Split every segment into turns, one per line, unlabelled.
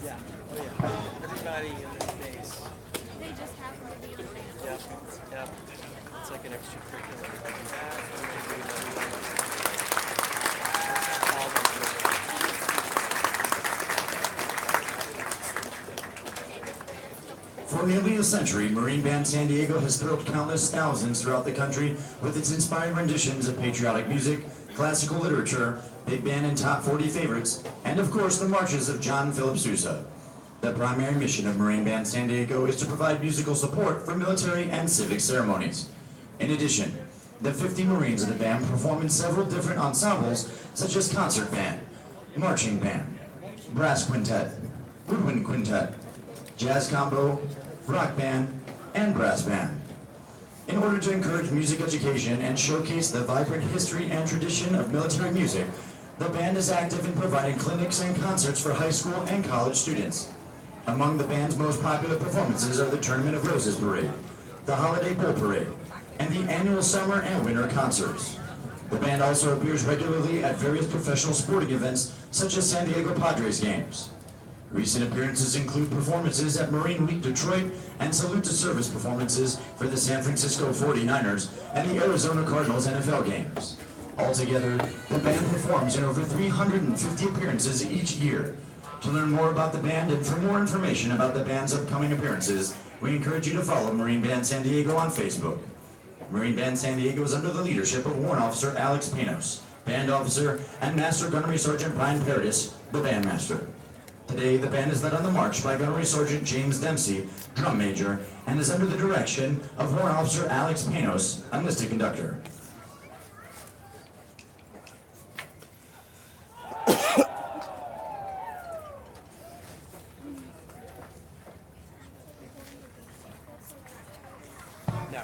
Yeah. Oh yeah. Everybody in this space.
They just happen to be in a band.
Yep. Yep. It's like an extracurricular. They do that, and they do another one. All
For nearly a century, Marine Band San Diego has thrilled countless thousands throughout the country with its inspiring renditions of patriotic music, classical literature, big band and top 40 favorites, and of course the marches of John Philip Sousa. The primary mission of Marine Band San Diego is to provide musical support for military and civic ceremonies. In addition, the 50 Marines of the band perform in several different ensembles such as concert band, marching band, brass quintet, woodwind quintet, jazz combo, rock band, and brass band. In order to encourage music education and showcase the vibrant history and tradition of military music, the band is active in providing clinics and concerts for high school and college students. Among the band's most popular performances are the Tournament of Roses Parade, the Holiday Bowl Parade, and the annual summer and winter concerts. The band also appears regularly at various professional sporting events such as San Diego Padres games. Recent appearances include performances at Marine Week Detroit and Salute to Service performances for the San Francisco 49ers and the Arizona Cardinals NFL games. Altogether, the band performs in over 350 appearances each year. To learn more about the band and for more information about the band's upcoming appearances, we encourage you to follow Marine Band San Diego on Facebook. Marine Band San Diego is under the leadership of Warrant Officer Alex Pinos, Band Officer, and Master Gunnery Sergeant Brian Paradis, the Bandmaster. Today, the band is led on the march by Gunnery Sergeant James Dempsey, Drum Major, and is under the direction of Warrant Officer Alex Pinos, enlisted conductor.
Now.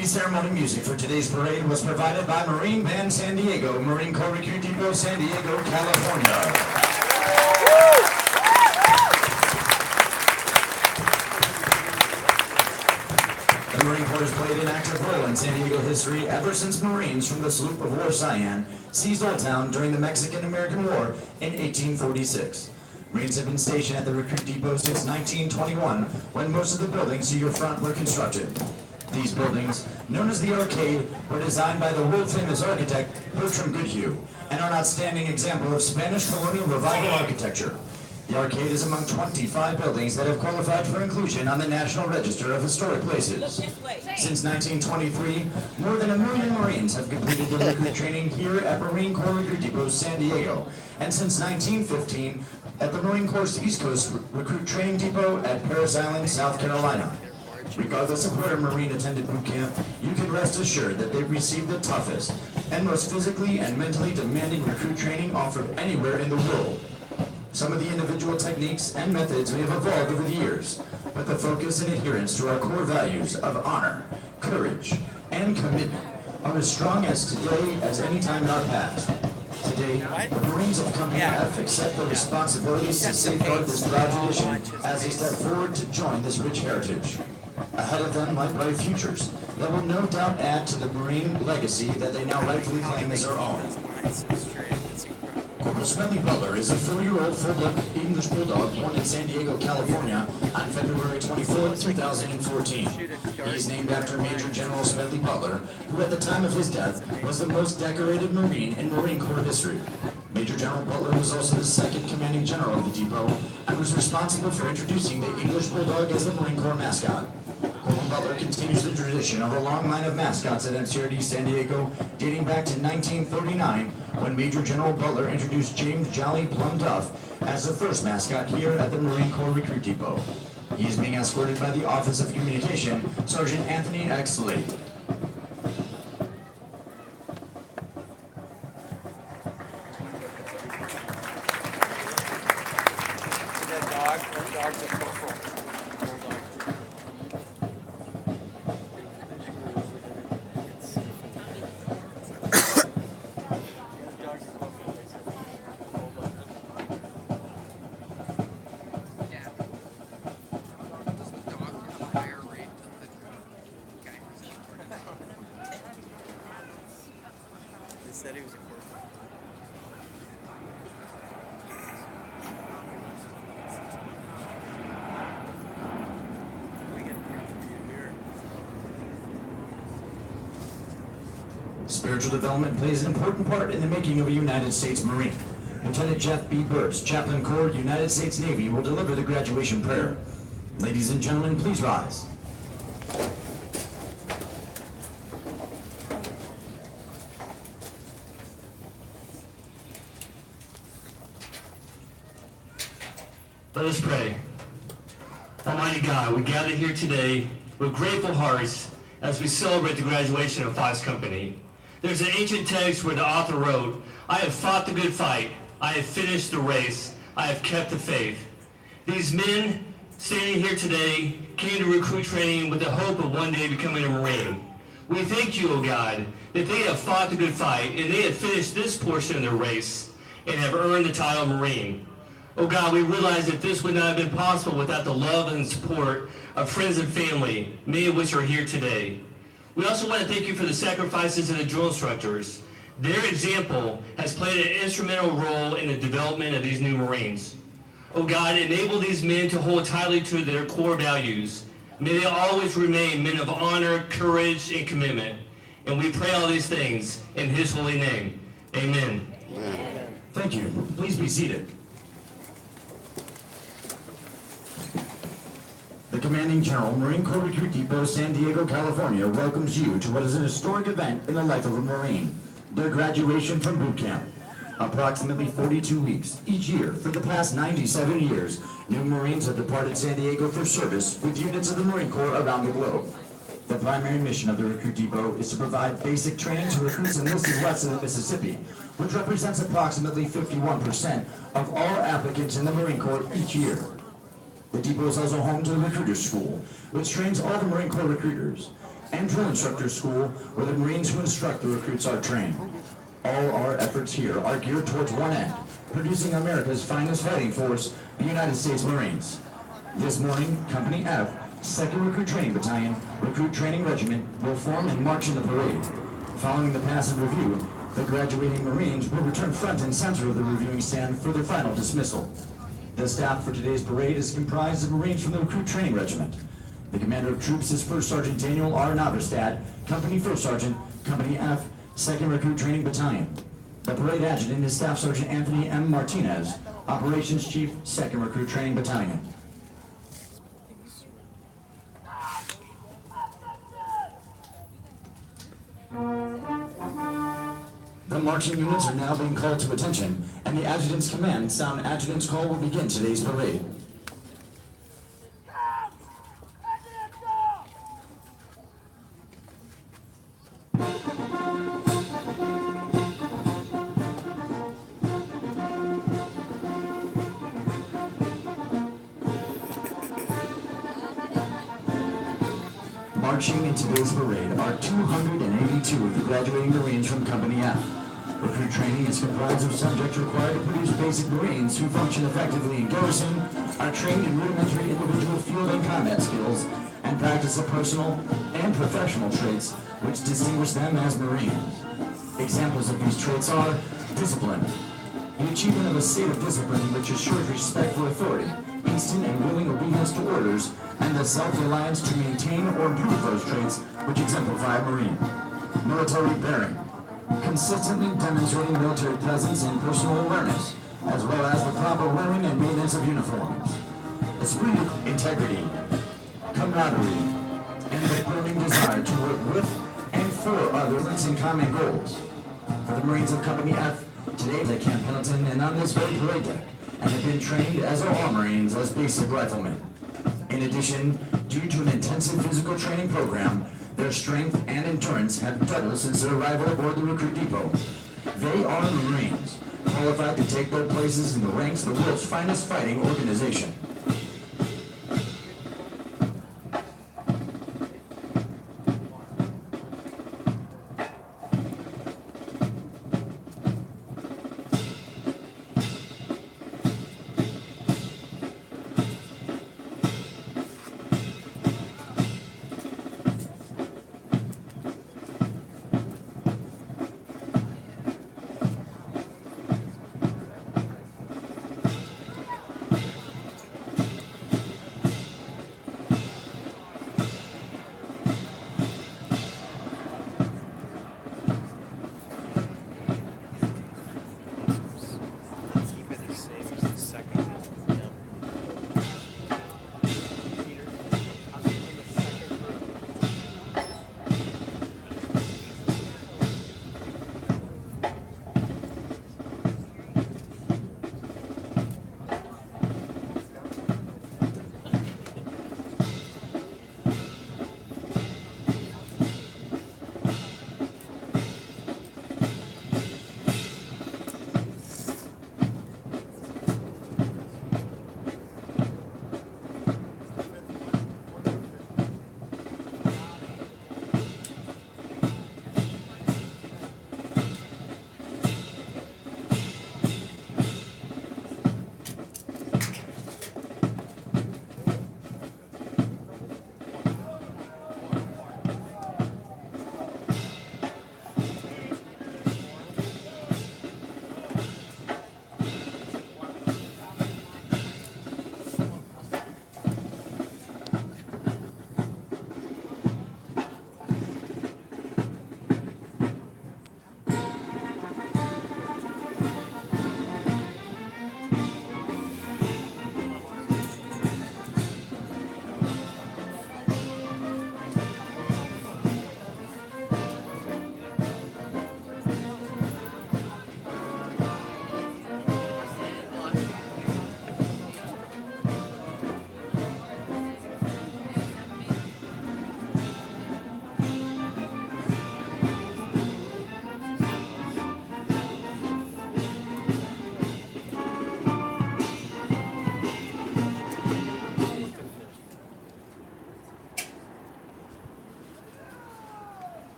Pre-ceremony music for today's parade was provided by Marine Band San Diego, Marine Corps Recruit Depot, San Diego, California. The Marine Corps has played an active role in San Diego history ever since Marines from the sloop of war Cheyenne seized Old Town during the Mexican-American War in 1846. Marines have been stationed at the Recruit Depot since 1921, when most of the buildings to your front were constructed. These buildings, known as the Arcade, were designed by the world-famous architect Bertram Goodhue, and are an outstanding example of Spanish colonial revival architecture. The Arcade is among 25 buildings that have qualified for inclusion on the National Register of Historic Places. Since 1923, more than 1 million Marines have completed their recruit training here at Marine Corps Recruit Depot, San Diego, and since 1915, at the Marine Corps East Coast Recruit Training Depot at Parris Island, South Carolina. Regardless of where a Marine attended boot camp, you can rest assured that they've received the toughest and most physically and mentally demanding recruit training offered anywhere in the world. Some of the individual techniques and methods may have evolved over the years, but the focus and adherence to our core values of honor, courage, and commitment are as strong as today as any time in our past. Today, the Marines of Company F accept the responsibilities to safeguard this proud tradition as they step forward to join this rich heritage. Ahead of them lie bright futures that will no doubt add to the Marine legacy that they now rightfully claim as their own. Corporal Smedley Butler is a 4-year-old full-blood English Bulldog born in San Diego, California on February 24, 2014. He is named after Major General Smedley Butler, who at the time of his death was the most decorated Marine in Marine Corps history. Major General Butler was also the second commanding general of the depot and was responsible for introducing the English Bulldog as the Marine Corps mascot. Corporal Butler continues the tradition of a long line of mascots at MCRD San Diego dating back to 1939 when Major General Butler introduced James Jolly Plum Duff as the first mascot here at the Marine Corps Recruit Depot. He is being escorted by the Office of Communication, Sergeant Anthony X. Lee.
Dog's a corporal. They said he was a corporal.
Spiritual development plays an important part in the making of a United States Marine. Lieutenant Jeff B. Burtz, Chaplain Corps, United States Navy, will deliver the graduation prayer. Ladies and gentlemen, please rise.
Let us pray. Almighty God, we gather here today with grateful hearts as we celebrate the graduation of Fox Company. There's an ancient text where the author wrote, "I have fought the good fight, I have finished the race, I have kept the faith." These men standing here today came to recruit training with the hope of one day becoming a Marine. We thank you, O God, that they have fought the good fight and they have finished this portion of their race and have earned the title Marine. Oh God, we realize that this would not have been possible without the love and support of friends and family, many of which are here today. We also want to thank you for the sacrifices of the drill instructors. Their example has played an instrumental role in the development of these new Marines. Oh God, enable these men to hold tightly to their core values. May they always remain men of honor, courage, and commitment. And we pray all these things in His holy name. Amen.
Thank you. Please be seated. The Commanding General, Marine Corps Recruit Depot, San Diego, California, welcomes you to what is an historic event in the life of a Marine, their graduation from boot camp. Approximately 42 weeks each year for the past 97 years, new Marines have departed San Diego for service with units of the Marine Corps around the globe. The primary mission of the Recruit Depot is to provide basic training to recruits enlisted west of the Mississippi, which represents approximately 51% of all applicants in the Marine Corps each year. The depot is also home to the Recruiter School, which trains all the Marine Corps recruiters. and drill instructor school where the Marines who instruct the recruits are trained. All our efforts here are geared towards one end, producing America's finest fighting force, the United States Marines. This morning, Company F, 2nd Recruit Training Battalion, Recruit Training Regiment, will form and march in the parade. Following the pass and review, the graduating Marines will return front and center of the reviewing stand for their final dismissal. The staff for today's parade is comprised of Marines from the Recruit Training Regiment. The commander of troops is First Sergeant Daniel R. Naverstad, Company First Sergeant, Company F, 2nd Recruit Training Battalion. The parade adjutant is Staff Sergeant Anthony M. Martinez, Operations Chief, 2nd Recruit Training Battalion. The marching units are now being called to attention, and the adjutant's command sound adjutant's call will begin today's parade. Marching in today's parade are 282 of the graduating Marines from Company F. Recruit training is comprised of subjects required to produce basic Marines who function effectively in garrison, are trained in rudimentary individual field and combat skills, and practice the personal and professional traits which distinguish them as Marines. Examples of these traits are discipline, the achievement of a state of discipline which assures respect for authority, instant and willing obedience to orders, and the self-reliance to maintain or improve those traits which exemplify a Marine. Military bearing, consistently demonstrating military presence and personal awareness, as well as the proper wearing and maintenance of uniforms. Esprit, integrity, camaraderie, and the burning desire to work with and for others in common goals. For the Marines of Company F, today they Camp Pendleton and on this very parade deck, and have been trained as all Marines as basic riflemen. In addition, due to an intensive physical training program, their strength and endurance have doubled since their arrival aboard the recruit depot. They are Marines, qualified to take their places in the ranks of the world's finest fighting organization.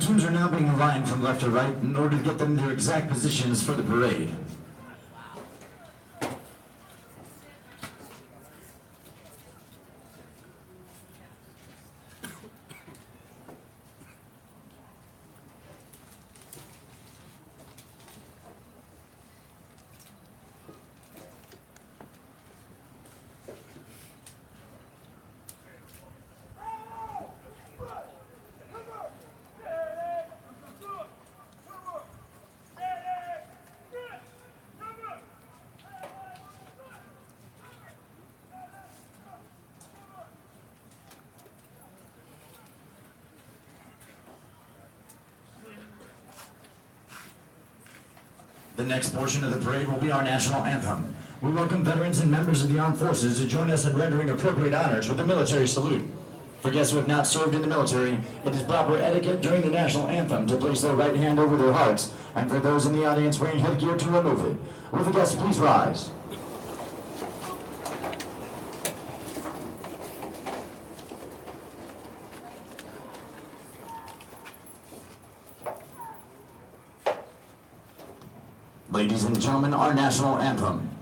platoons are now being aligned from left to right in order to get them their exact positions for the parade. The next portion of the parade will be our national anthem. We welcome veterans and members of the armed forces to join us in rendering appropriate honors with a military salute. For guests who have not served in the military, it is proper etiquette during the national anthem to place their right hand over their hearts, and for those in the audience wearing headgear to remove it. Will the guests please rise? Ladies and gentlemen, our national anthem.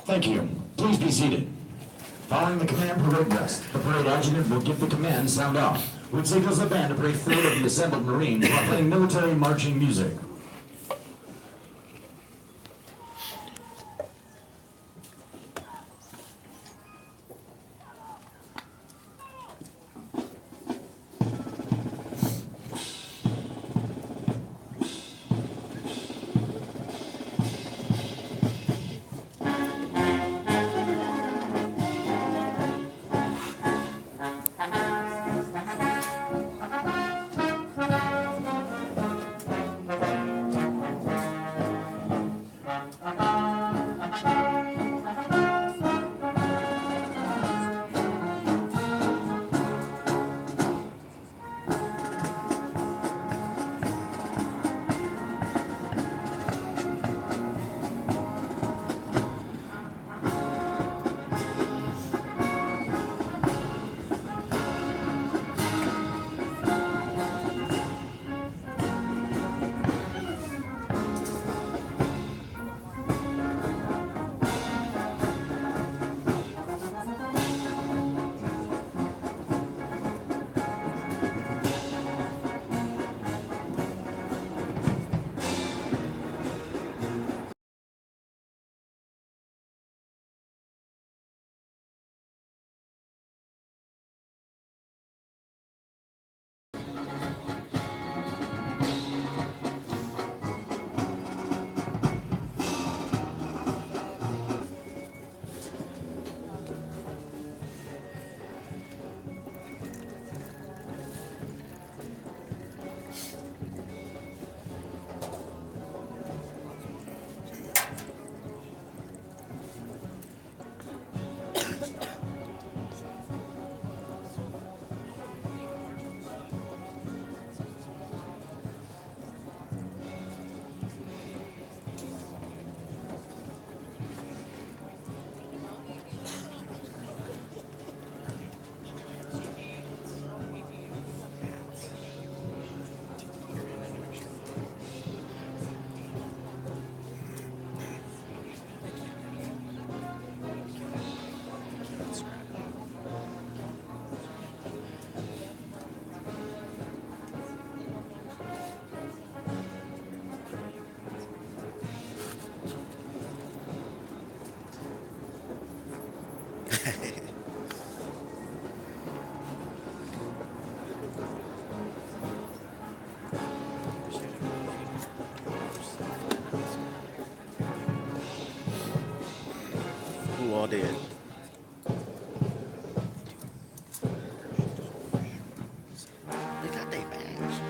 Thank you. Please be seated. Following the command parade rest, the parade adjutant will give the command sound off, which signals the band to break forward of the assembled Marines while playing military marching music.
all dead. They got their bags.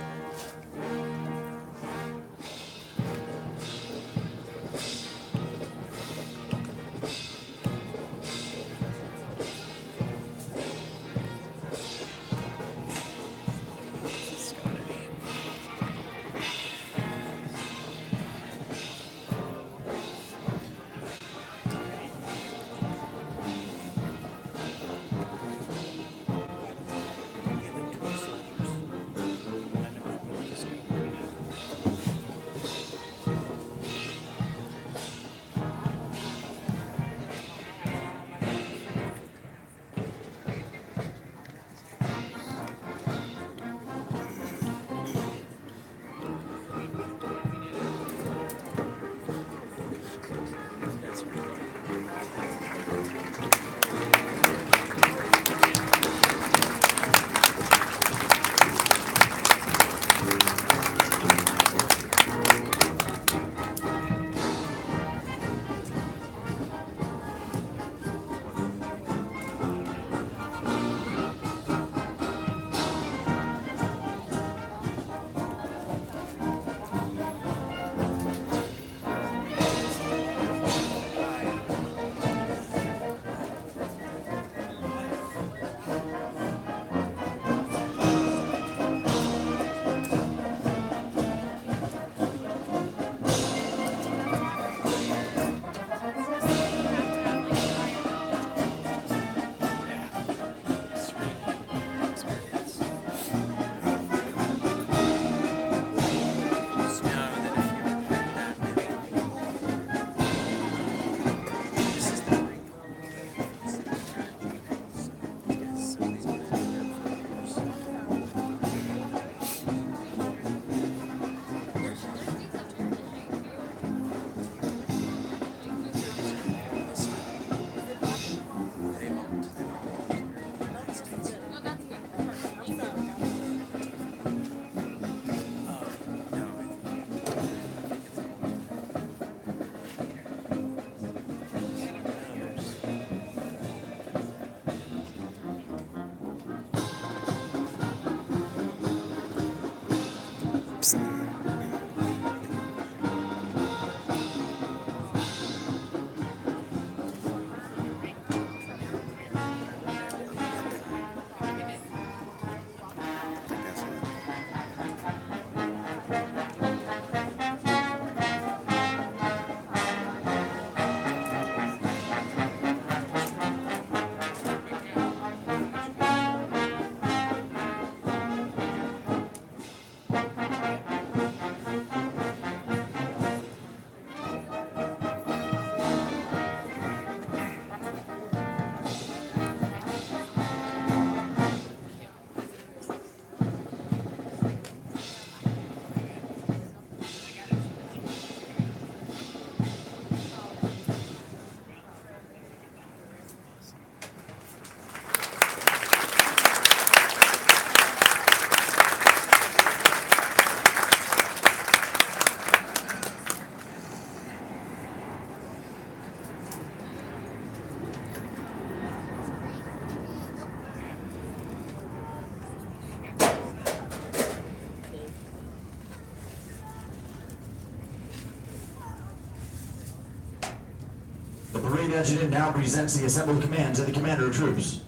The parade adjutant now presents the assembled command to the commander of troops.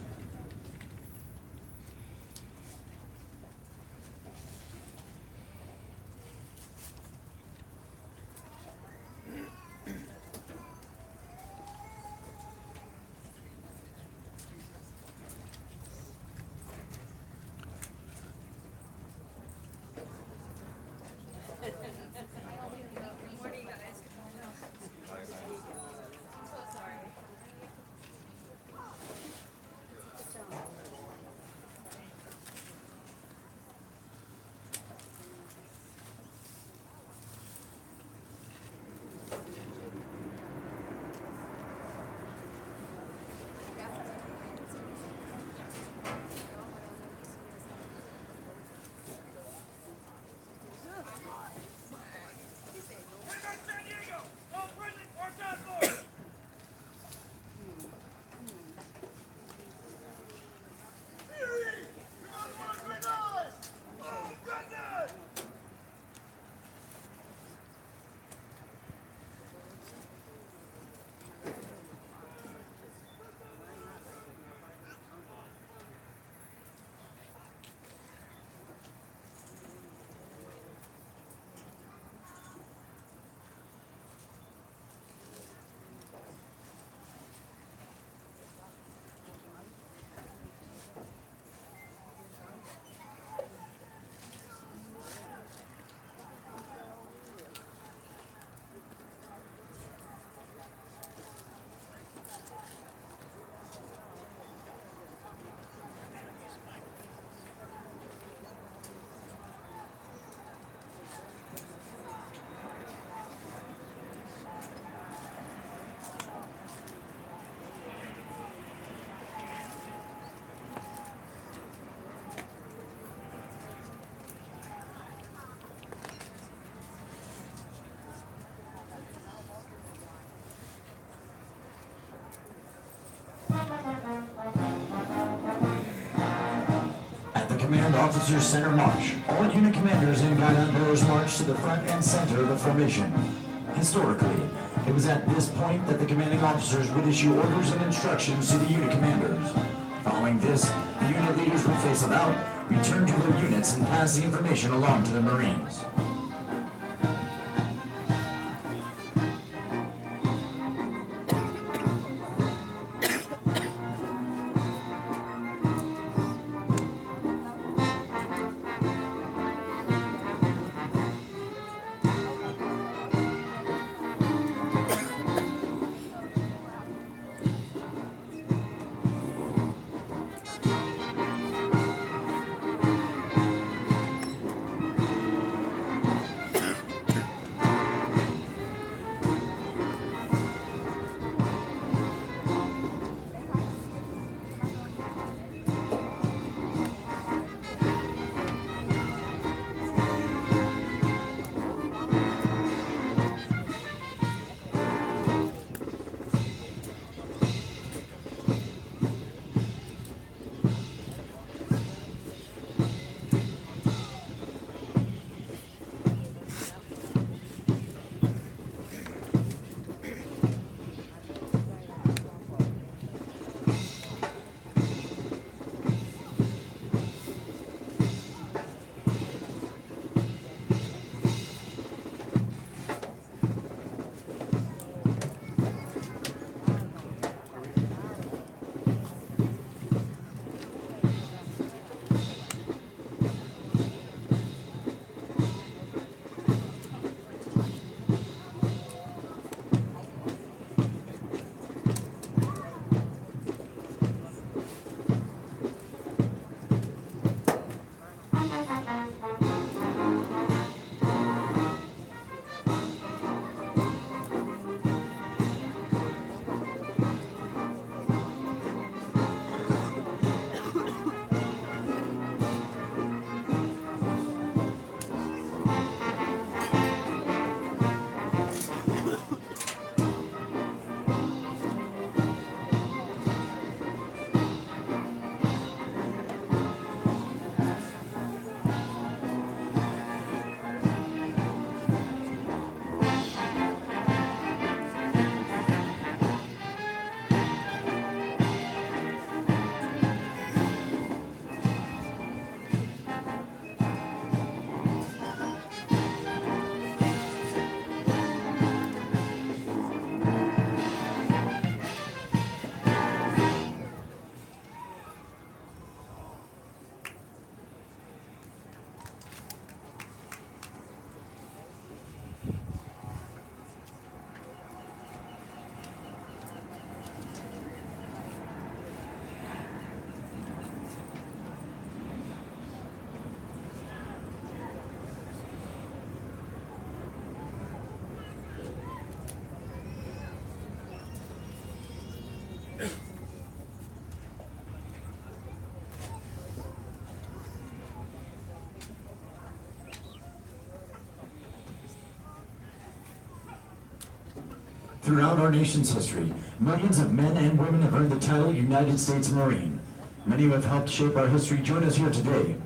Command Officers Center March. All unit commanders and guidon bearers march to the front and center of the formation. Historically, it was at this point that the commanding officers would issue orders and instructions to the unit commanders. Following this, the unit leaders would face about, return to their units, and pass the information along to the Marines. Throughout our nation's history, millions of men and women have earned the title United States Marine. Many who have helped shape our history join us here today.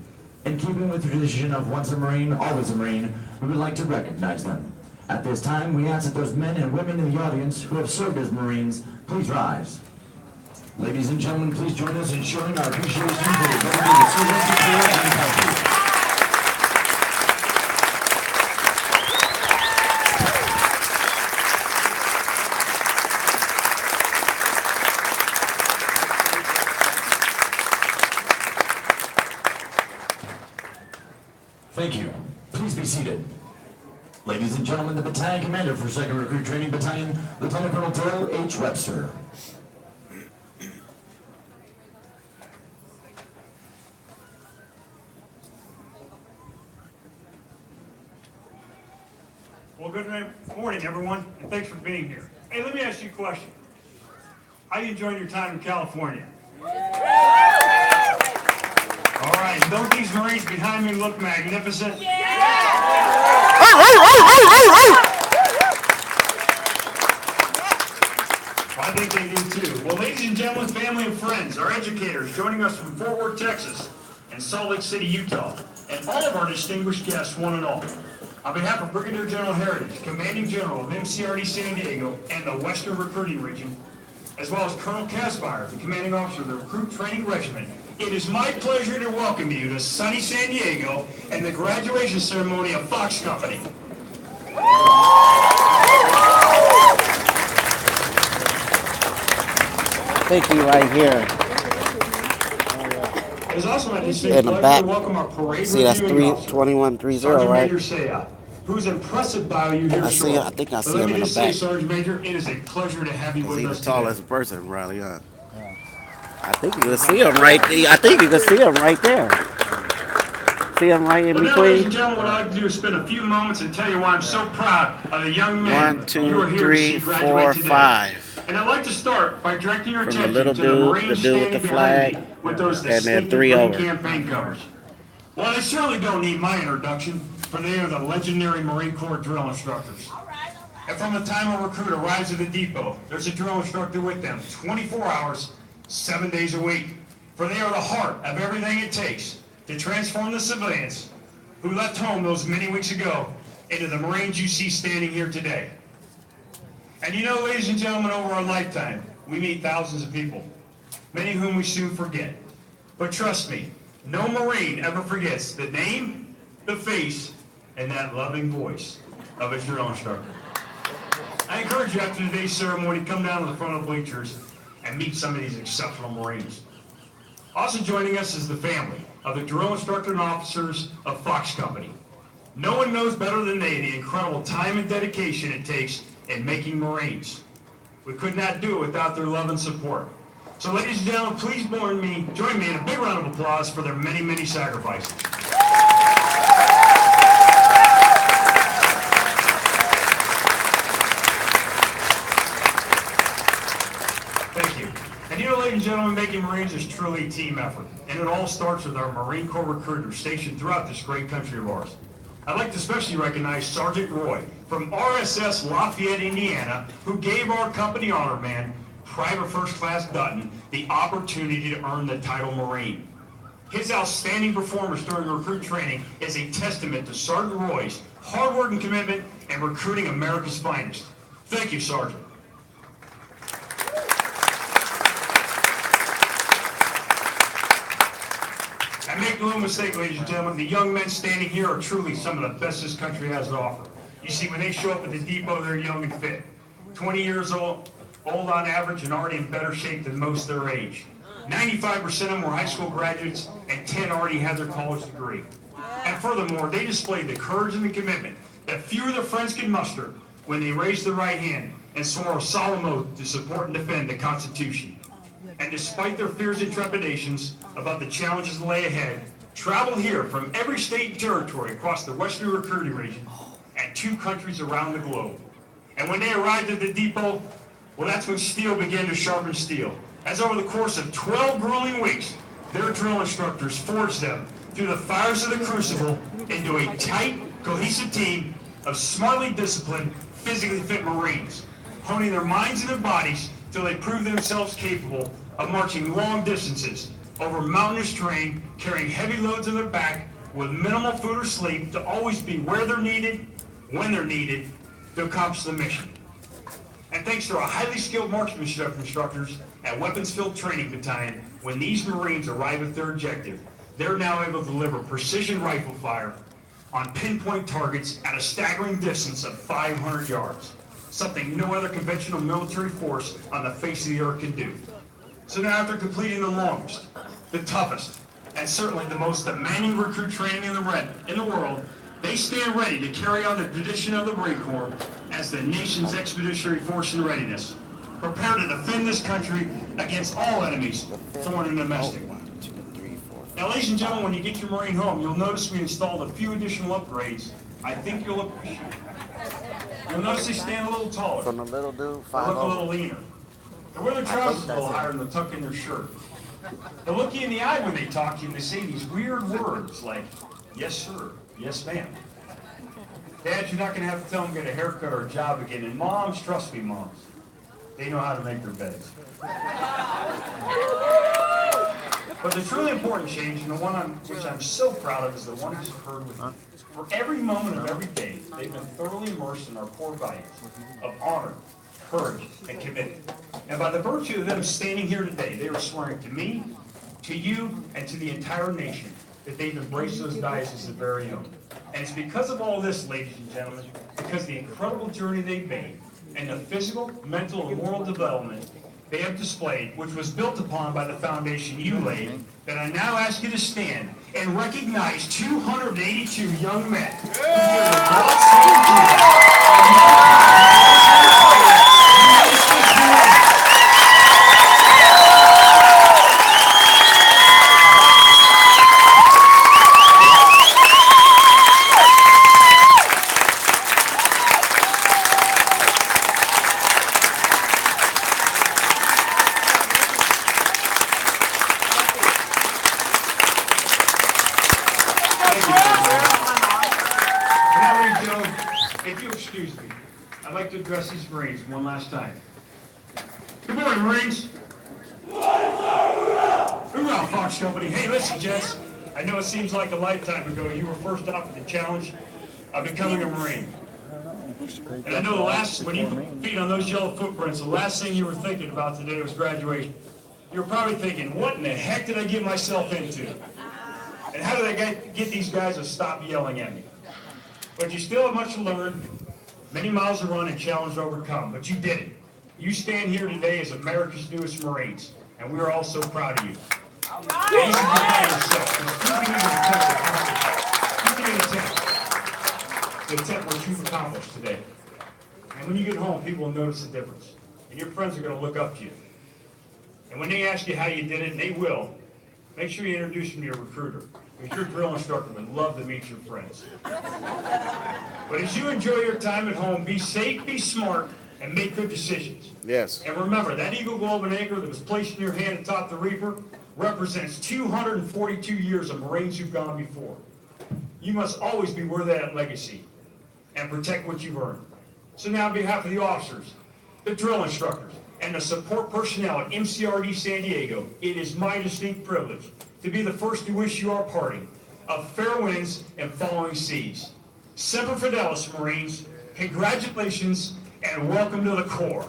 In keeping with the tradition of once a Marine, always a Marine, we would like to recognize them. At this time, we ask that those men and women in the audience who have served as Marines, please rise. Ladies and gentlemen, please join us in showing our appreciation for the ability to serve the country and country. Thank you. Please be seated. Ladies and gentlemen, the Battalion Commander for 2nd Recruit Training Battalion, Lieutenant Colonel Dale H. Webster.
Well, good morning, everyone, and thanks for being here. Hey, let me ask you a question. How are you enjoying your time in California? All right, don't these Marines behind me look magnificent? I think they do too. Well, ladies and gentlemen, family and friends, our educators joining us from Fort Worth, Texas, and Salt Lake City, Utah, and all of our distinguished guests, one and all. On behalf of Brigadier General Heritage, Commanding General of MCRD San Diego and the Western Recruiting Region, as well as Colonel Casfire, the Commanding Officer of the Recruit Training Regiment, it is my pleasure to welcome you to sunny San Diego and the graduation ceremony of Fox Company.
Thank you right here.
It is also my distinct
In the
pleasure
back.
to welcome our parade
See, that's
reviewing officer,
2130,
Sergeant
right?
Major Saya, who's impressive value here
I see.
shortly.
I think I
But
see
let
him
me
in the
just say,
back.
Sergeant Major, it is a pleasure to have you with
He's the
us today.
tallest person, probably. I think you can see him right there. I think you can see him right there. See him right in
Well, now, ladies
between.
and gentlemen, what I'd like to do is spend a few moments and tell you why I'm so proud of the young men
1,
you are
2,
here to see
3,
graduate
4,
today.
5.
And I'd like to start by directing your
From the
attention
little
to the
dude,
Marines
the dude with
standing
the
behind
flag,
me with those
and then
distinctive
3
green
over.
campaign covers. Well, they certainly don't need my introduction, for they are the legendary Marine Corps drill instructors. And from the time a recruit arrives at the depot, there's a drill instructor with them 24 hours, 7 days a week. For they are the heart of everything it takes to transform the civilians who left home those many weeks ago into the Marines you see standing here today. And you know, ladies and gentlemen, over our lifetime, we meet thousands of people, many of whom we soon forget. But trust me, no Marine ever forgets the name, the face, and that loving voice of his drill instructor. I encourage you after today's ceremony, come down to the front of the bleachers and meet some of these exceptional Marines. Also joining us is the family of the drill instructor and officers of Fox Company. No one knows better than they the incredible time and dedication it takes in making Marines. We could not do it without their love and support. So ladies and gentlemen, please join me in a big round of applause for their many, many sacrifices. Thank you. And you know, ladies and gentlemen, making Marines is truly a team effort. And it all starts with our Marine Corps recruiters stationed throughout this great country of ours. I'd like to especially recognize Sergeant Roy from RSS Lafayette, Indiana, who gave our company honor man, Private First Class Dutton, the opportunity to earn the title Marine. His outstanding performance during recruit training is a testament to Sergeant Roy's hard work and commitment in recruiting America's finest. Thank you, Sergeant. And make no mistake, ladies and gentlemen, the young men standing here are truly some of the best this country has to offer. You see, when they show up at the depot, they're young and fit. 20 years old on average, and already in better shape than most their age. 95% of them were high school graduates, and 10 already had their college degree. And furthermore, they displayed the courage and the commitment that few of their friends could muster when they raised their right hand and swore a solemn oath to support and defend the Constitution. And despite their fears and trepidations about the challenges that lay ahead, traveled here from every state and territory across the Western Recruiting Region and 2 countries around the globe. And when they arrived at the depot, well, that's when steel began to sharpen steel. As over the course of 12 grueling weeks, their drill instructors forged them through the fires of the crucible into a tight, cohesive team of smartly disciplined, physically fit Marines, honing their minds and their bodies till they proved themselves capable of marching long distances over mountainous terrain, carrying heavy loads on their back with minimal food or sleep to always be where they're needed, when they're needed, to accomplish the mission. And thanks to our highly skilled marksmanship instructors at Weapons Field Training Battalion, when these Marines arrive at their objective, they're now able to deliver precision rifle fire on pinpoint targets at a staggering distance of 500 yards, something no other conventional military force on the face of the earth can do. So now, after completing the longest, the toughest, and certainly the most demanding recruit training in the world, they stand ready to carry on the tradition of the Marine Corps as the nation's expeditionary force in readiness, prepared to defend this country against all enemies, foreign and domestic. Now, ladies and gentlemen, when you get your Marine home, you'll notice we installed a few additional upgrades I think you'll appreciate. You'll notice they stand a little taller.
From the little dude,
They
5
look a
over.
little leaner. They wear their trousers a little higher and they'll tuck in their shirt. They'll look you in the eye when they talk to you and they say these weird words like, yes, sir, yes, ma'am. Dad, you're not going to have to tell them to get a haircut or a job again. And moms, trust me, moms, they know how to make their beds. But the truly important change, and the one which I'm so proud of, is the one that's occurred with me. For every moment of every day, they've been thoroughly immersed in our core values of honor, courage, and commitment. And by the virtue of them standing here today, they are swearing to me, to you, and to the entire nation that they've embraced those values as their very own. And it's because of all this, ladies and gentlemen, because the incredible journey they've made, and the physical, mental, and moral development they have displayed, which was built upon by the foundation you laid, that I now ask you to stand and recognize 282 young men who give their If you excuse me, I'd like to address these Marines one last time. Good morning, Marines. Hoorah, Fox Company. Hey, listen, gents. I know it seems like a lifetime ago you were first offered the challenge of becoming a Marine. And I know when you put feet on those yellow footprints, the last thing you were thinking about today was graduation. You were probably thinking, what in the heck did I get myself into? And how did I get these guys to stop yelling at me? But you still have much to learn, many miles to run, and challenge to overcome. But you did it. You stand here today as America's newest Marines, and we are all so proud of you. And you should be proud of yourself. You can attempt what you've accomplished today. And when you get home, people will notice the difference. And your friends are going to look up to you. And when they ask you how you did it, and they will, make sure you introduce them to your recruiter. Because your drill instructor would love to meet your friends. But as you enjoy your time at home, be safe, be smart, and make good decisions.
Yes.
And remember, that Eagle Globe and Anchor that was placed in your hand atop the Reaper represents 242 years of Marines who've gone before. You must always be worthy of that legacy and protect what you've earned. So now on behalf of the officers, the drill instructors, and the support personnel at MCRD San Diego, it is my distinct privilege to be the first to wish you our party of fair winds and following seas. Semper Fidelis, Marines. Congratulations and welcome to the Corps.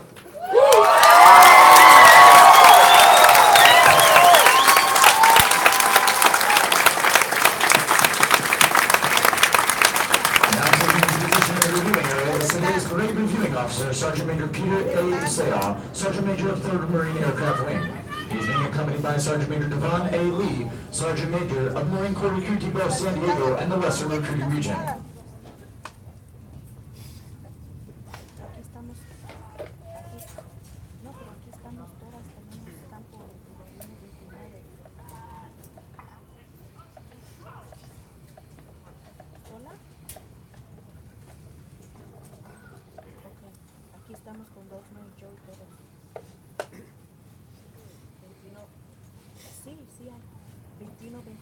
Today's parade reviewing officer, Sergeant Major Peter A. Sayah, Sergeant Major of 3rd Marine Aircraft Wing. He is being accompanied by Sergeant Major Devon A. Lee, Sergeant Major of Marine Corps Recruit Depot San Diego and the Western Recruiting Region.
Aquí estamos con dos, no, yo y todos. 21. Sí, sí hay. 21, 29.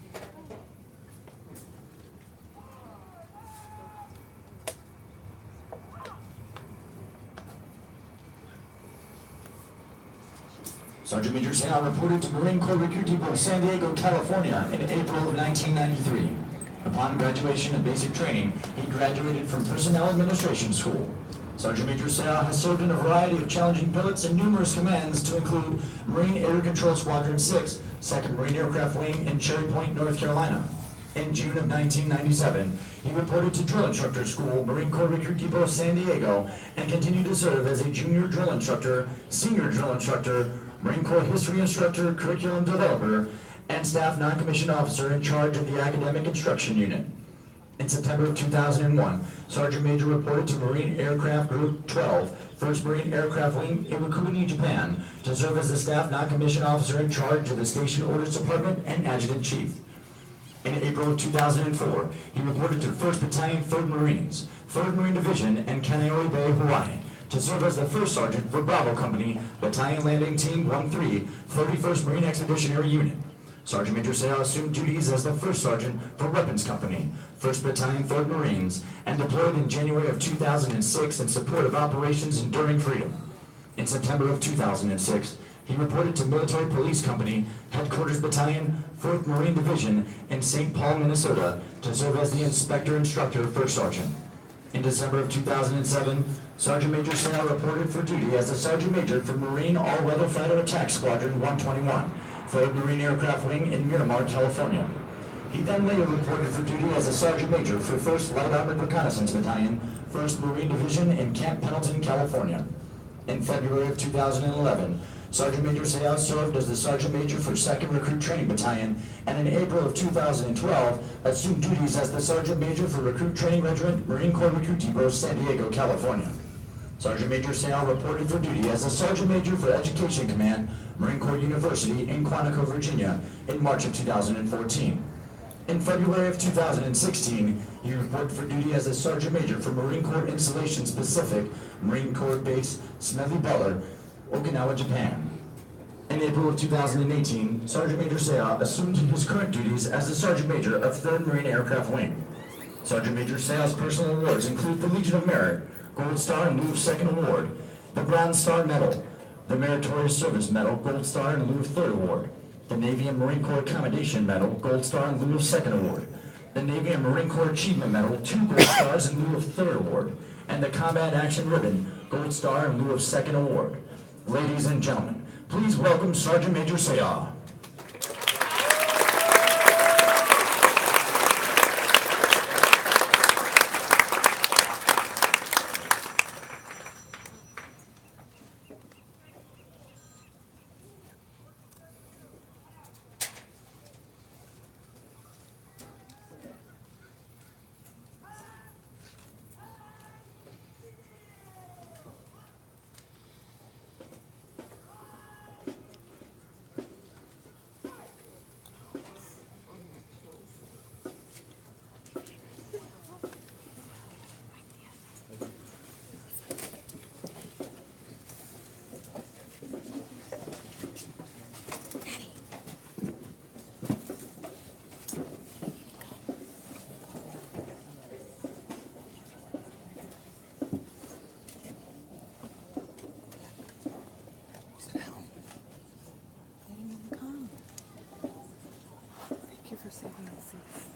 Sergeant Major Sayah reported to Marine Corps Recruit Depot San Diego, California in April of 1993. Upon graduation and basic training, he graduated from Personnel Administration School. Sergeant Major Sayah has served in a variety of challenging billets and numerous commands to include Marine Air Control Squadron 6, 2nd Marine Aircraft Wing in Cherry Point, North Carolina. In June of 1997, he reported to Drill Instructor School, Marine Corps Recruit Depot San Diego, and continued to serve as a junior drill instructor, senior drill instructor, Marine Corps history instructor, curriculum developer, and staff non-commissioned officer in charge of the academic instruction unit. In September of 2001, Sergeant Major reported to Marine Aircraft Group 12, 1st Marine Aircraft Wing in Iwakuni, Japan, to serve as the staff non-commissioned officer in charge of the Station Orders Department and Adjutant Chief. In April of 2004, he reported to 1st Battalion, 3rd Marines, 3rd Marine Division, and Kaneohe Bay, Hawaii, to serve as the 1st Sergeant for Bravo Company, Battalion Landing Team 1-3, 31st Marine Expeditionary Unit. Sergeant Major Sayah assumed duties as the 1st Sergeant for Weapons Company, 1st Battalion, 3rd Marines, and deployed in January of 2006 in support of Operations Enduring Freedom. In September of 2006, He reported to Military Police Company, Headquarters Battalion, 4th Marine Division in St. Paul, Minnesota, to serve as the Inspector Instructor First Sergeant. In December of 2007, Sergeant Major Sale reported for duty as a Sergeant Major for Marine All-Weather Fighter Attack Squadron 121, 3rd Marine Aircraft Wing in Miramar, California. He then later reported for duty as a Sergeant Major for 1st Light Armored Reconnaissance Battalion, 1st Marine Division in Camp Pendleton, California. In February of 2011, Sergeant Major Sayas served as the Sergeant Major for 2nd Recruit Training Battalion, and in April of 2012, assumed duties as the Sergeant Major for Recruit Training Regiment, Marine Corps Recruit Depot, San Diego, California. Sergeant Major Sayal reported for duty as a Sergeant Major for Education Command, Marine Corps University in Quantico, Virginia, in March of 2014. In February of 2016, he reported for duty as a Sergeant Major for Marine Corps Installations Pacific, Marine Corps Base Smedley Butler, Okinawa, Japan. In April of 2018, Sergeant Major Saya assumed his current duties as the Sergeant Major of 3rd Marine Aircraft Wing. Sergeant Major Saya's personal awards include the Legion of Merit, Gold Star in lieu of 2nd Award, the Bronze Star Medal, the Meritorious Service Medal, Gold Star in lieu of 3rd Award, the Navy and Marine Corps Accommodation Medal, Gold Star in lieu of 2nd Award, the Navy and Marine Corps Achievement Medal, 2 Gold Stars in lieu of 3rd Award, and the Combat Action Ribbon, Gold Star in lieu of 2nd Award. Ladies and gentlemen, please welcome Sergeant Major Sayah.
Thank you for saving the seats.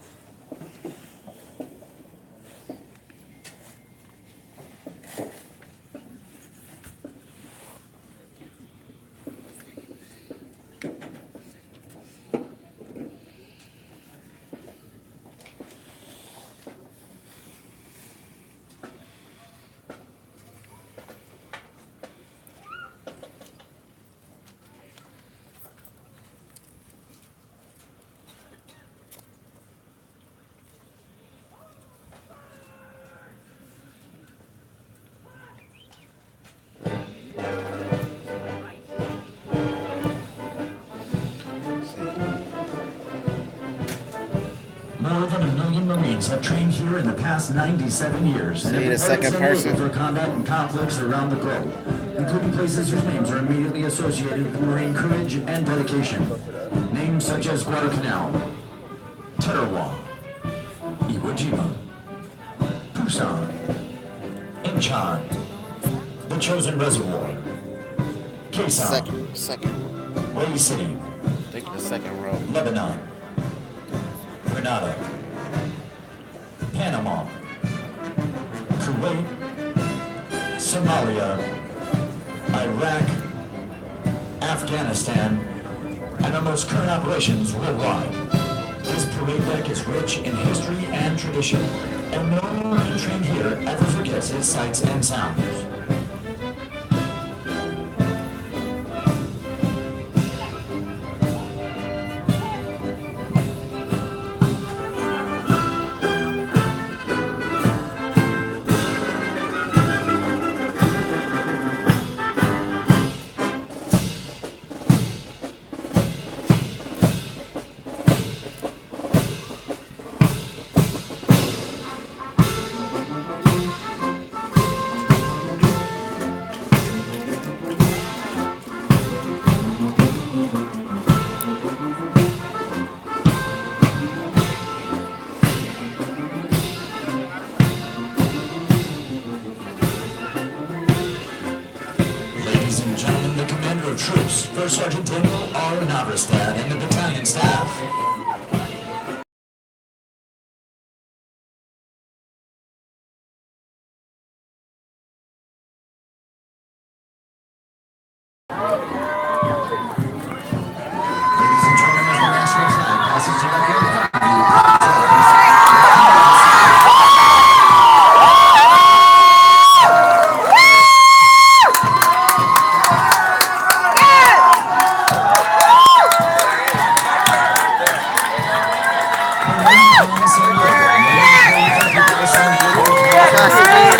More than 1 million Marines have trained here in the past 97 years and have
See the second
prepared
person?
for combat and conflicts around the globe, including places whose names are immediately associated with Marine courage and dedication. Names such as Guadalcanal, Tarawa, Iwo Jima, Busan, Incheon, the Chosin Reservoir, Quezon,
Second.
Way City,
Take the second row.
Lebanon, Grenada, Panama, Kuwait, Somalia, Iraq, Afghanistan, and our most current operations worldwide. This parade deck is rich in history and tradition, and no Marine trained here ever forgets its sights and sounds. troops, First Sergeant Daniel R. Navrastad and the battalion staff. Ladies and gentlemen, as the national flag passes directly in front of you,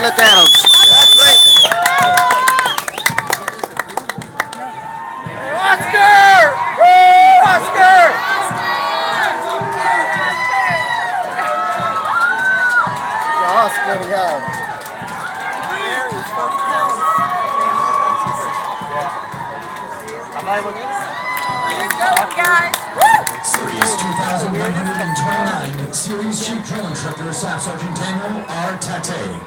Look at him.
Series 2129, Series Chief Drill Instructor, Staff Sergeant Daniel R. Tate.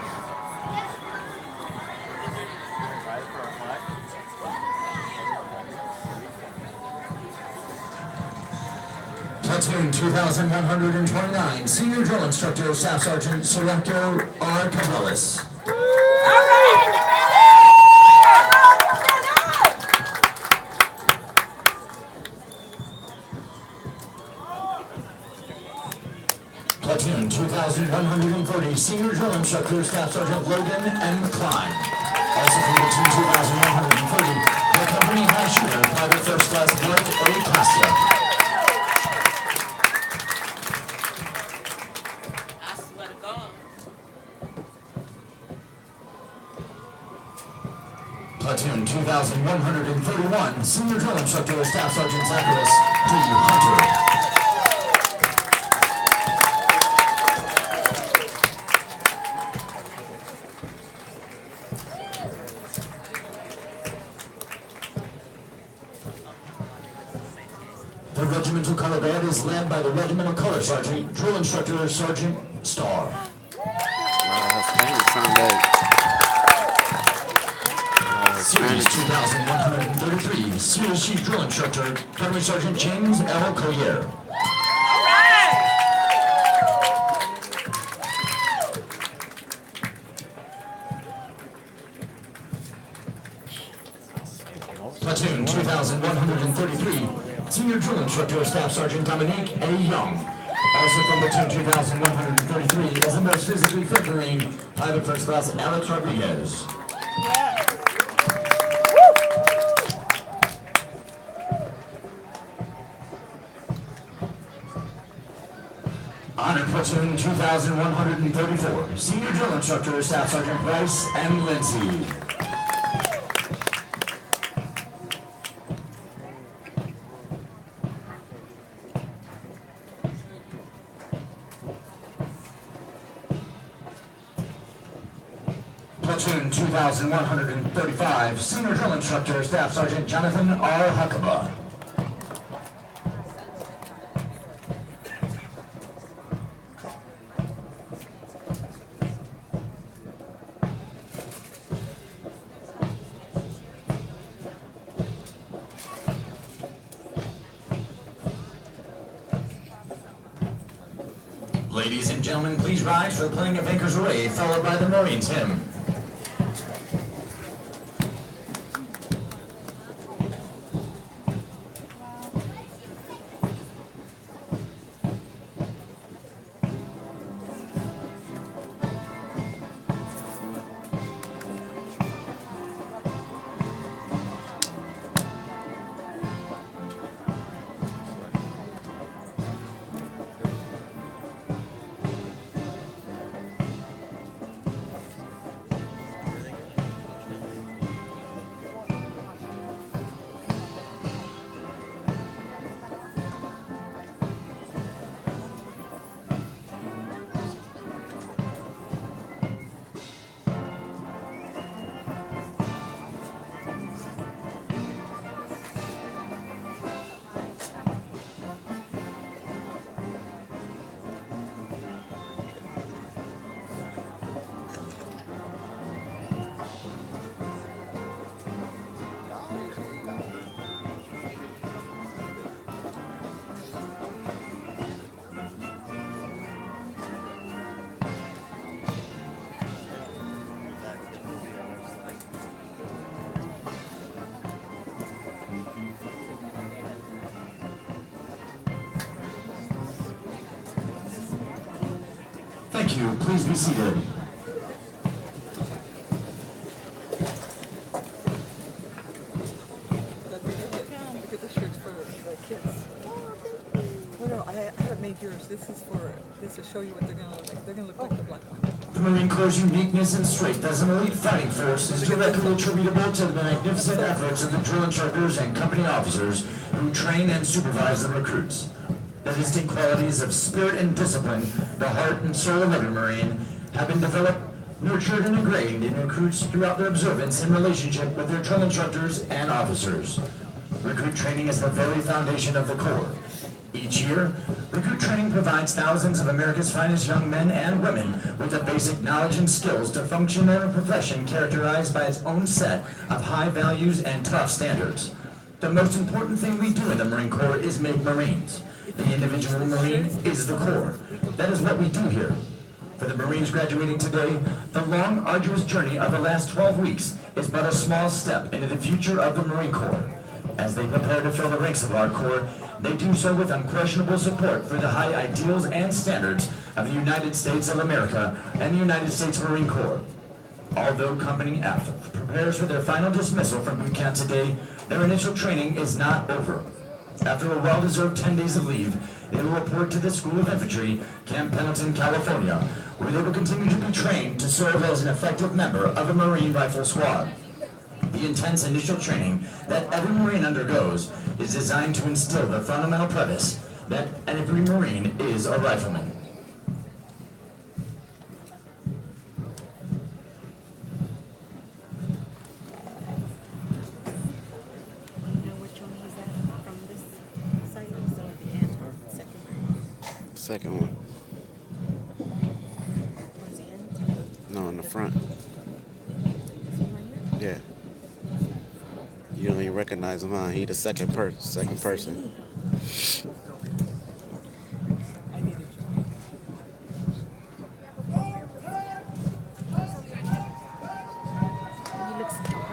Platoon 2129, Senior Drill Instructor, Staff Sergeant Selecto R. Cabrillas. Platoon 2140, Senior Drill Instructor, Staff Sergeant Logan M. Klein. Also from Platoon 2140, the company high shooter, Private First Class Blake A. Cassia. Platoon 2131, Senior Drill Instructor, Staff Sergeant Zacharias D. Hunter. The regimental color band is led by the regimental color sergeant, drill instructor, Sergeant Starr. Series 2133, Series Chief Drill Instructor, Gunnery Sergeant James L. Collier. Platoon 2133, Senior Drill Instructor, Staff Sergeant Dominique A. Young. Also from Platoon 2133 is the most physically fit Marine, Private First Class Alex Rodriguez. Honor Platoon 2134, Senior Drill Instructor, Staff Sergeant Bryce M. Lindsay. Platoon 2135, Senior Drill Instructor, Staff Sergeant Jonathan R. Huckabee. Ladies and gentlemen, please rise for the playing of Anchor's Array, followed by the Marines hymn. Thank you. Please be seated.
Look at the shirts for the kids. Oh, no, I haven't made yours. This will show you what they're gonna look like. They're gonna look like the black one.
The Marine Corps' uniqueness and strength as an elite fighting force is directly attributable to the magnificent efforts of the drill instructors and company officers who train and supervise the recruits. The distinct qualities of spirit and discipline, the heart and soul of every Marine, have been developed, nurtured, and ingrained in recruits throughout their observance and relationship with their drill instructors and officers. Recruit training is the very foundation of the Corps. Each year, recruit training provides thousands of America's finest young men and women with the basic knowledge and skills to function in a profession characterized by its own set of high values and tough standards. The most important thing we do in the Marine Corps is make Marines. The individual Marine is the Corps. That is what we do here. For the Marines graduating today, the long, arduous journey of the last 12 weeks is but a small step into the future of the Marine Corps. As they prepare to fill the ranks of our Corps, they do so with unquestionable support for the high ideals and standards of the United States of America and the United States Marine Corps. Although Company F prepares for their final dismissal from boot camp today, their initial training is not over. After a well-deserved 10 days of leave, they will report to the School of Infantry, Camp Pendleton, California, where they will continue to be trained to serve as an effective member of a Marine Rifle Squad. The intense initial training that every Marine undergoes is designed to instill the fundamental premise that every Marine is a rifleman.
You know which one is that from this side? So the end or second?
Second one.
Towards the end?
No, in the front.
This one right here?
Yeah. You don't even recognize him, huh? He the second person.
I need it. He looks dark.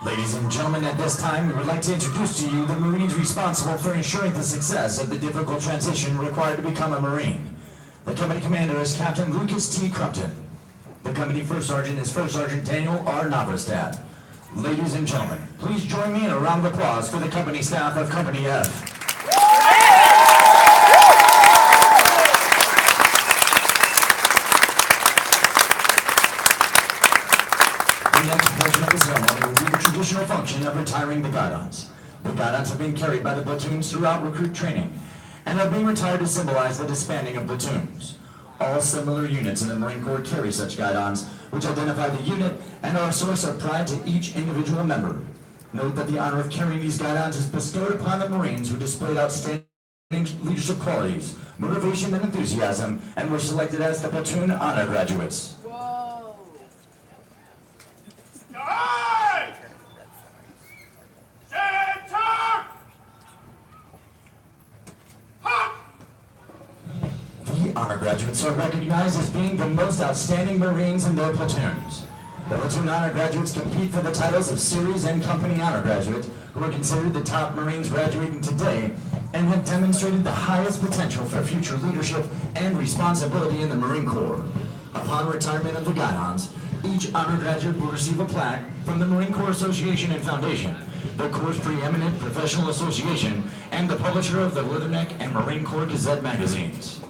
Ladies and gentlemen, at this time, we would like to introduce to you the Marines responsible for ensuring the success of the difficult transition required to become a Marine. The company commander is Captain Lucas T. Crumpton. The company first sergeant is First Sergeant Daniel R. Navarstad. Ladies and gentlemen, please join me in a round of applause for the company staff of Company F. The next portion of the ceremony will be the traditional function of retiring the guidons. The guidons have been carried by the platoons throughout recruit training and are being retired to symbolize the disbanding of platoons. All similar units in the Marine Corps carry such guidons, which identify the unit and are a source of pride to each individual member. Note that the honor of carrying these guidons is bestowed upon the Marines who displayed outstanding leadership qualities, motivation, and enthusiasm, and were selected as the platoon honor graduates. honor graduates are recognized as being the most outstanding Marines in their platoons. The platoon honor graduates compete for the titles of series and company honor graduate, who are considered the top Marines graduating today and have demonstrated the highest potential for future leadership and responsibility in the Marine Corps. Upon retirement of the guidons, each honor graduate will receive a plaque from the Marine Corps Association and Foundation, the Corps' preeminent professional association, and the publisher of the Leatherneck and Marine Corps Gazette magazines.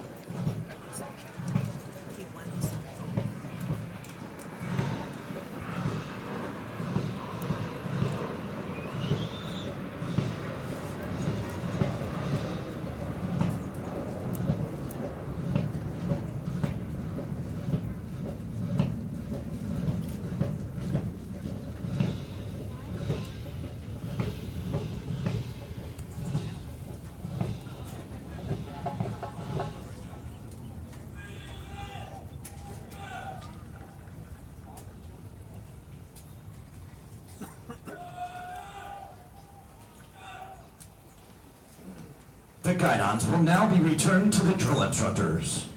The guidons will now be returned to the drill instructors.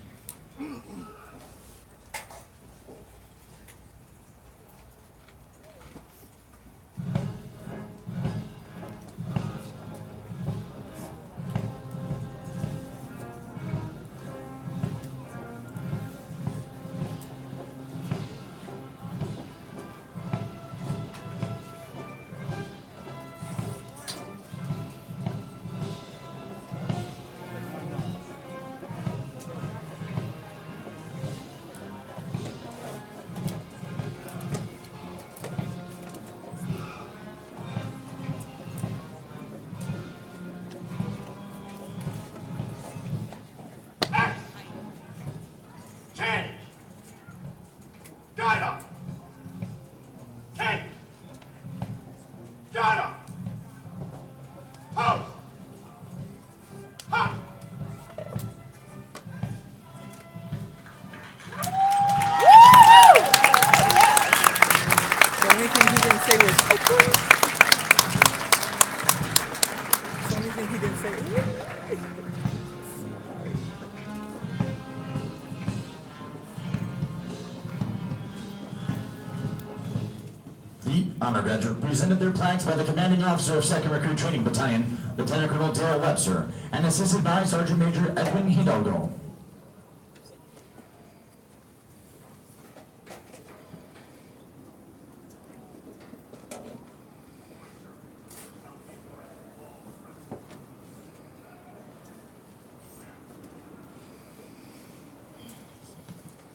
The only thing he didn't say was okay. The only thing he didn't say was
The honor graduate presented their plaques by the commanding officer of 2nd Recruit Training Battalion, Lieutenant Colonel Darrell Webster, and assisted by Sergeant Major Edwin Hidalgo.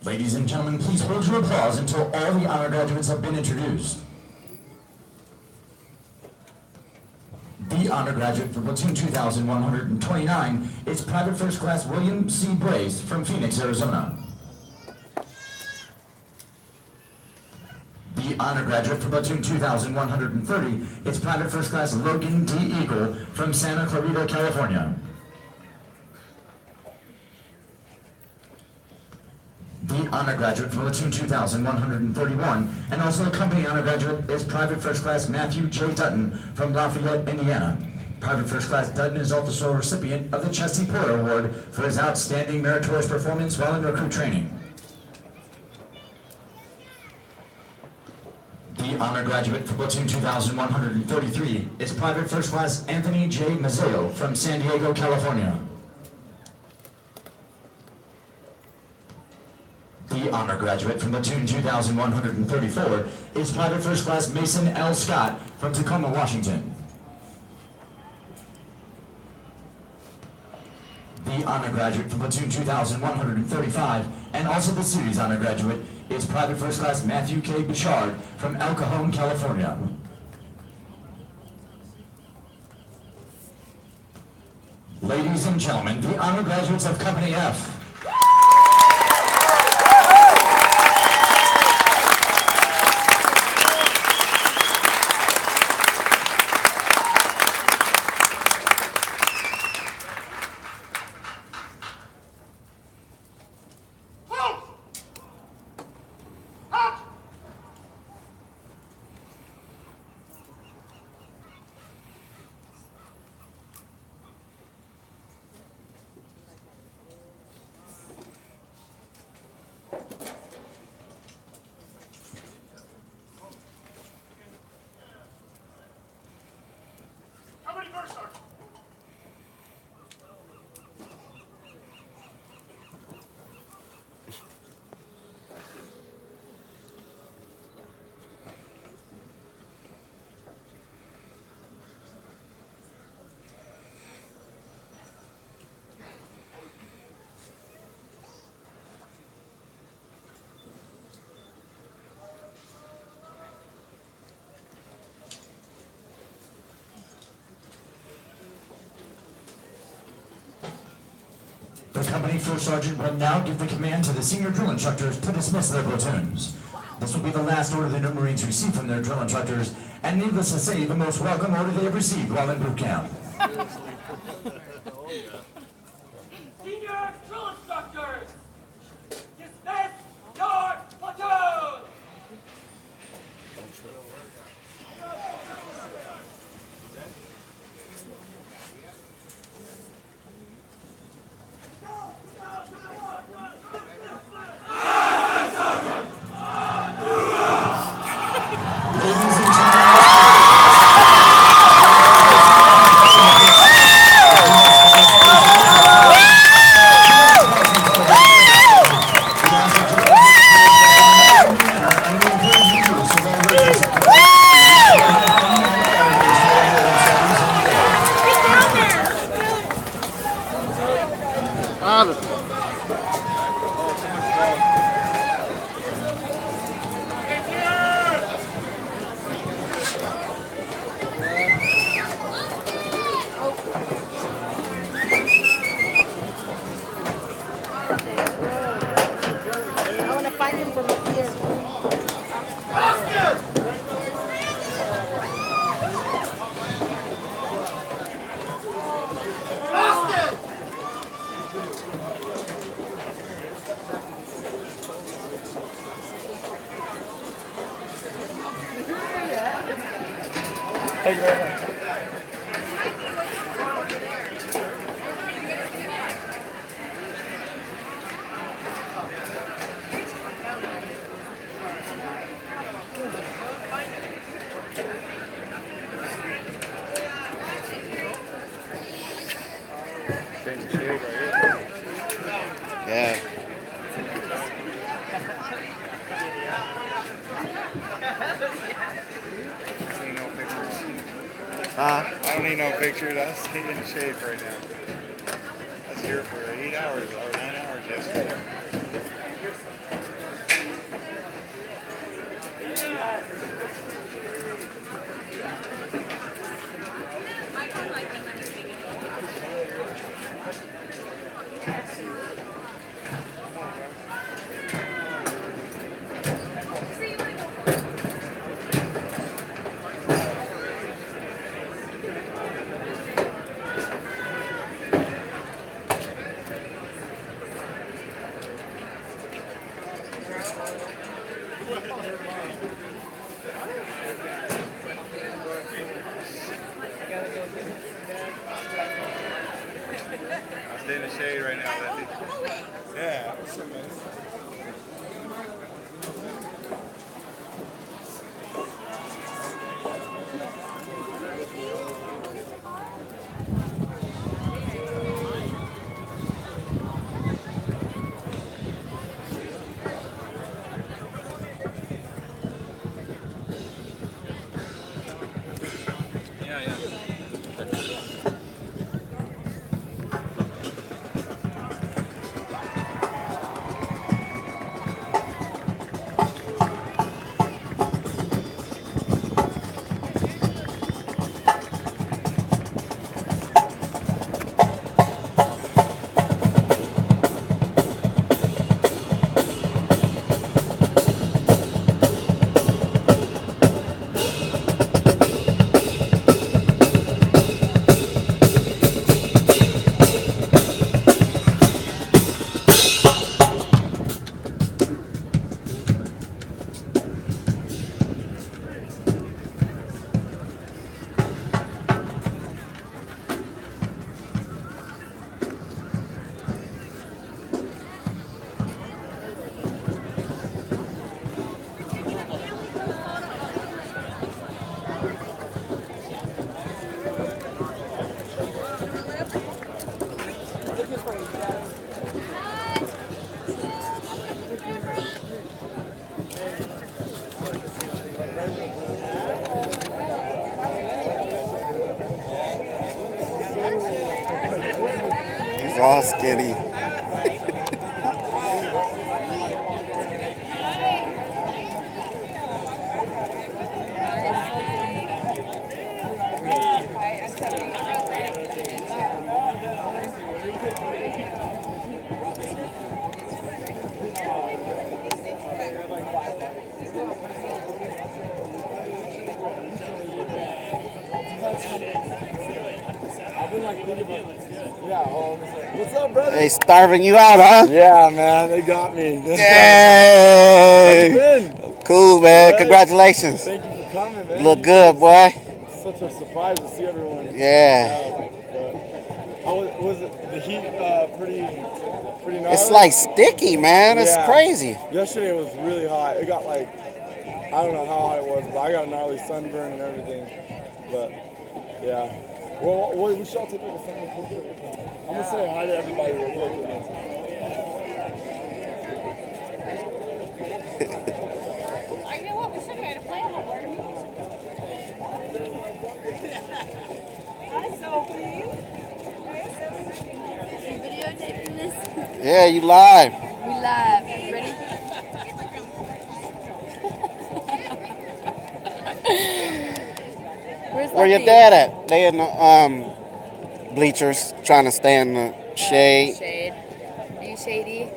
Ladies and gentlemen, please hold your applause until all the honor graduates have been introduced. The honor graduate for Platoon 2129 is Private First Class William C. Brace from Phoenix, Arizona. The honor graduate for Platoon 2130 is Private First Class Logan D. Eagle from Santa Clarita, California. The honor graduate for Platoon 2131 and also a company honor graduate is Private First Class Matthew J. Dutton from Lafayette, Indiana. Private First Class Dutton is also a recipient of the Chesty Porter Award for his outstanding meritorious performance while in recruit training. The honor graduate for Platoon 2133 is Private First Class Anthony J. Mazzeo from San Diego, California. The honor graduate from Platoon 2134 is Private First Class Mason L. Scott from Tacoma, Washington. The honor graduate from Platoon 2135 and also the series honor graduate is Private First Class Matthew K. Bichard from El Cajon, California. Ladies and gentlemen, the honor graduates of Company F. The company first sergeant will now give the command to the senior drill instructors to dismiss their platoons. This will be the last order the new Marines receive from their drill instructors, and needless to say, the most welcome order they have received while in boot camp.
Senior drill instructors, dismiss your platoon!
I want to find him from up here.
Thank you very much.
Yeah.
I don't need no pictures. I was in shape right now. I was here for 8 hours or 9 hours yesterday. I stay in the shade right now. Yeah.
skinny.
What's up, brother?
They starving you out, huh?
Yeah, man, they got me.
Yay! Cool, man.
Good.
Congratulations.
Thank you for coming, man.
You look good, boy.
It's such a surprise to see everyone.
Yeah.
How was it? The heat pretty gnarly?
It's like sticky, man. It's
Yeah.
crazy.
Yesterday was really hot. It got like, I don't know how hot it was, but I got a gnarly sunburn and everything. But yeah. Well, we should all take like a family picture. I'm gonna say hi to everybody real quick.
You know what? We should try to play a little. Hi, Sophie. You videotaping this?
Yeah, you live.
We live. Ready?
Where your dad at? They in the bleachers trying to stay in the shade.
Shade. Are you shady?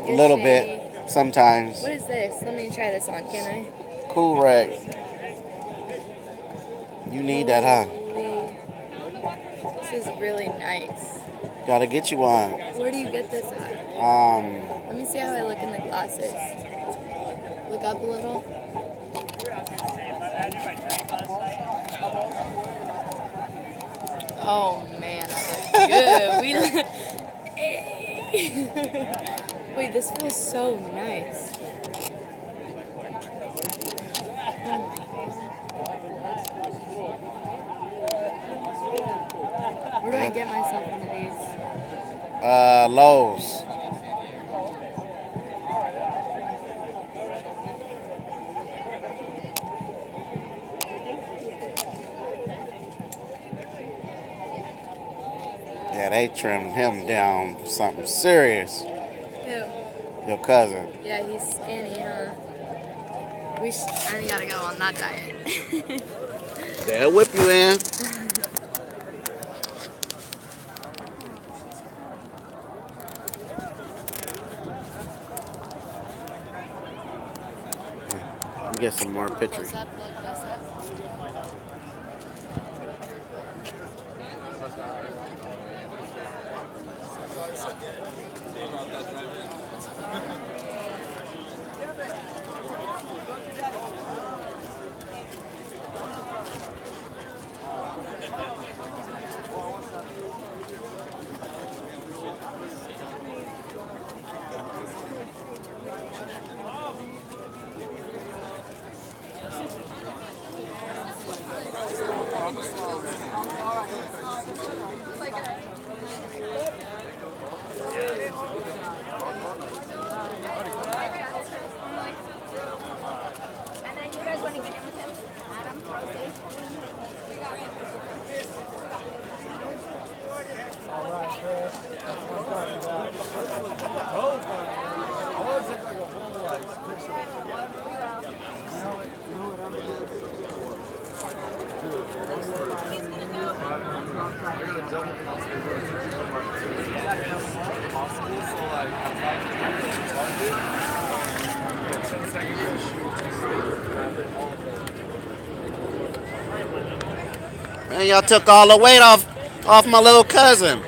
A little bit sometimes.
What is this? Let me try this on, can I?
Cool wreck. You need that, huh?
This is really nice.
Gotta get you one.
Where do you get this at? Let me see how I look in the glasses. Look up a little. Oh man, that looks good. Wait, this feels so nice. Where do I get myself into these?
Lowe's. Yeah, they trimmed him down something serious.
Who?
Your cousin.
Yeah, he's skinny, huh? I gotta go on that diet.
They'll whip you in. Let me get some more pictures.
What's up? What's up?
Man, y'all took all the weight off my little cousin.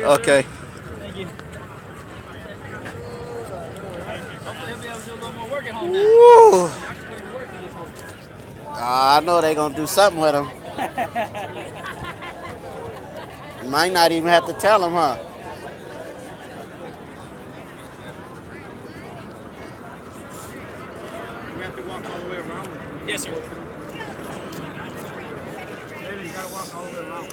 Okay.
Thank you. Hopefully he'll be able to do a little more work at home now.
Woo. I know they gonna do something with him. You might not even have to tell him, huh?
We have to walk all the way around. Yes, sir. Maybe you gotta walk all the way around.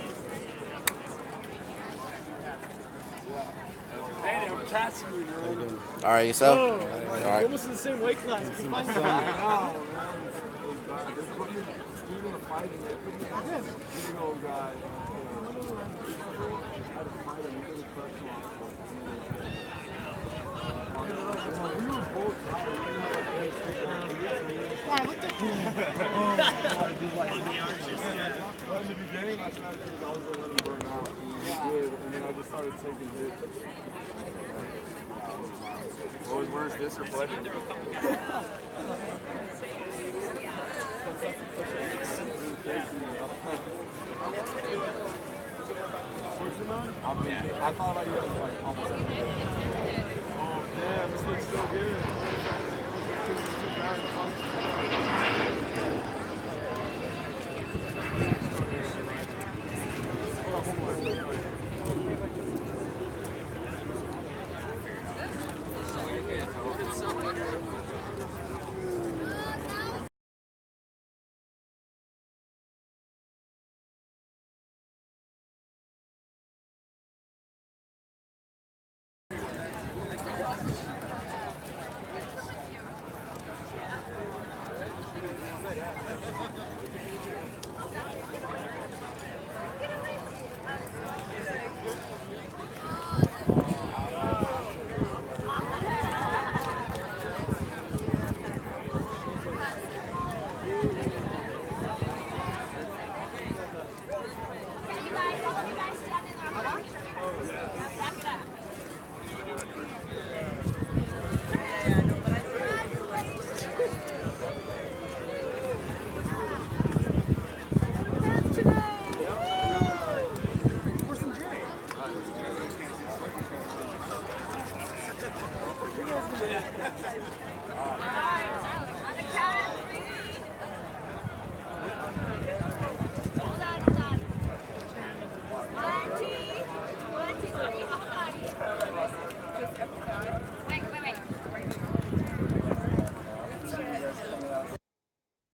Hey, they're passing me, man.
All right, yourself?
Oh,
All right.
almost in the same weight class. Keep my
Well, in the beginning, I tried to I was gonna let him burn out, and he did, and then I just started taking hits. What was worse, this or Fletcher? I mean, I thought I was like almost. Oh, damn, this looks so good.
One, two, 1, 2, 3.